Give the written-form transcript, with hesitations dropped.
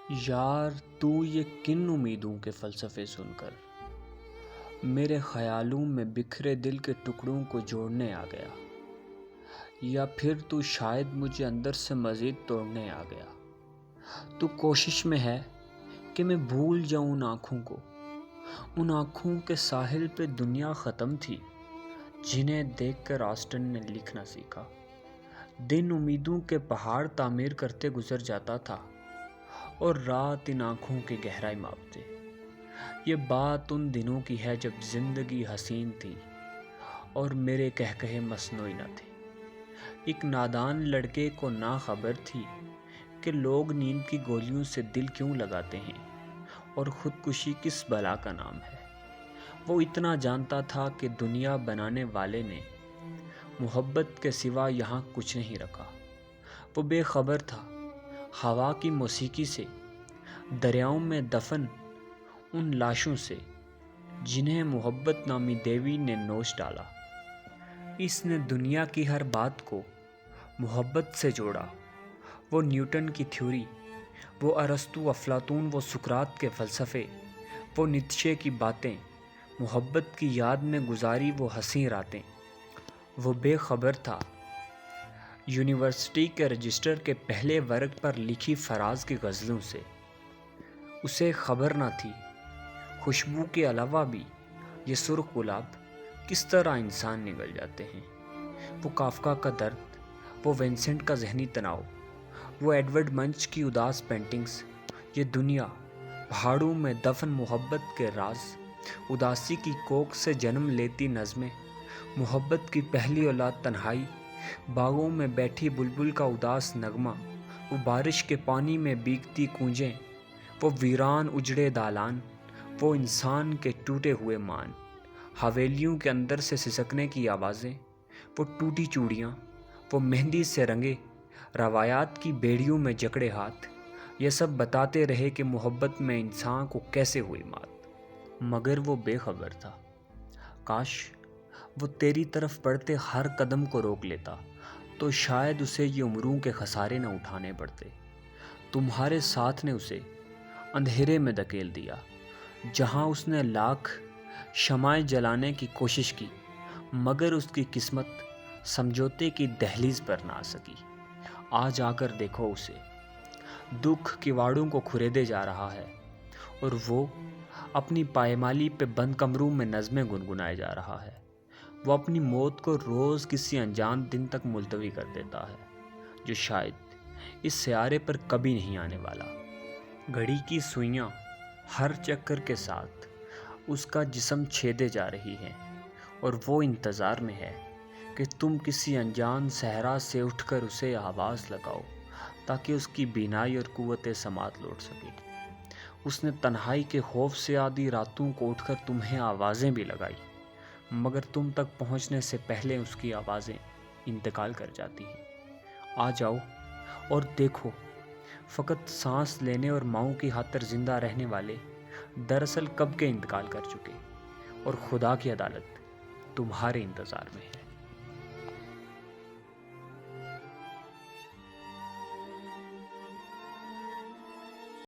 یار تو یہ کن امیدوں کے فلسفے سن کر میرے خیالوں میں بکھرے دل کے ٹکڑوں کو جوڑنے آ گیا، یا پھر تو شاید مجھے اندر سے مزید توڑنے آ گیا۔ تو کوشش میں ہے کہ میں بھول جاؤں ان آنکھوں کو، ان آنکھوں کے ساحل پہ دنیا ختم تھی جنہیں دیکھ کر آسٹن نے لکھنا سیکھا۔ دن امیدوں کے پہاڑ تعمیر کرتے گزر جاتا تھا اور رات ان آنکھوں کی گہرائی ماپتے۔ یہ بات ان دنوں کی ہے جب زندگی حسین تھی اور میرے کہکہے مصنوعی نہ تھے۔ ایک نادان لڑکے کو نہ خبر تھی کہ لوگ نیند کی گولیوں سے دل کیوں لگاتے ہیں اور خودکشی کس بلا کا نام ہے۔ وہ اتنا جانتا تھا کہ دنیا بنانے والے نے محبت کے سوا یہاں کچھ نہیں رکھا۔ وہ بے خبر تھا ہوا کی موسیقی سے، دریاؤں میں دفن ان لاشوں سے جنہیں محبت نامی دیوی نے نوچ ڈالا۔ اس نے دنیا کی ہر بات کو محبت سے جوڑا، وہ نیوٹن کی تھیوری، وہ ارسطو افلاطون، وہ سقراط کے فلسفے، وہ نیتشے کی باتیں، محبت کی یاد میں گزاری وہ حسین راتیں۔ وہ بے خبر تھا یونیورسٹی کے رجسٹر کے پہلے ورق پر لکھی فراز کی غزلوں سے۔ اسے خبر نہ تھی خوشبو کے علاوہ بھی یہ سرخ گلاب کس طرح انسان نگل جاتے ہیں۔ وہ کافکا کا درد، وہ وینسنٹ کا ذہنی تناؤ، وہ ایڈورڈ منچ کی اداس پینٹنگز، یہ دنیا پہاڑوں میں دفن محبت کے راز، اداسی کی کوکھ سے جنم لیتی نظمیں، محبت کی پہلی اولاد تنہائی، باغوں میں بیٹھی بلبل کا اداس نغمہ، وہ بارش کے پانی میں بھیگتی کوجیں، وہ ویران اجڑے دالان، وہ انسان کے ٹوٹے ہوئے مان، حویلیوں کے اندر سے سسکنے کی آوازیں، وہ ٹوٹی چوڑیاں، وہ مہندی سے رنگے روایات کی بیڑیوں میں جکڑے ہاتھ، یہ سب بتاتے رہے کہ محبت میں انسان کو کیسے ہوئی مات۔ مگر وہ بے خبر تھا۔ کاش وہ تیری طرف بڑھتے ہر قدم کو روک لیتا تو شاید اسے یہ عمروں کے خسارے نہ اٹھانے پڑتے۔ تمہارے ساتھ نے اسے اندھیرے میں دھکیل دیا جہاں اس نے لاکھ شمعیں جلانے کی کوشش کی، مگر اس کی قسمت سمجھوتے کی دہلیز پر نہ آ سکی۔ آج آ کر دیکھو اسے، دکھ کواڑوں کو کھریدے جا رہا ہے اور وہ اپنی پائمالی پہ بند کمروں میں نظمیں گنگنائے جا رہا ہے۔ وہ اپنی موت کو روز کسی انجان دن تک ملتوی کر دیتا ہے جو شاید اس سیارے پر کبھی نہیں آنے والا۔ گھڑی کی سوئیاں ہر چکر کے ساتھ اس کا جسم چھیدے جا رہی ہیں اور وہ انتظار میں ہے کہ تم کسی انجان صحرا سے اٹھ کر اسے آواز لگاؤ تاکہ اس کی بینائی اور قوت سماعت لوٹ سکے۔ اس نے تنہائی کے خوف سے آدھی راتوں کو اٹھ کر تمہیں آوازیں بھی لگائی، مگر تم تک پہنچنے سے پہلے اس کی آوازیں انتقال کر جاتی ہیں۔ آ جاؤ اور دیکھو، فقط سانس لینے اور ماؤں کی خاطر زندہ رہنے والے دراصل کب کے انتقال کر چکے، اور خدا کی عدالت تمہارے انتظار میں ہے۔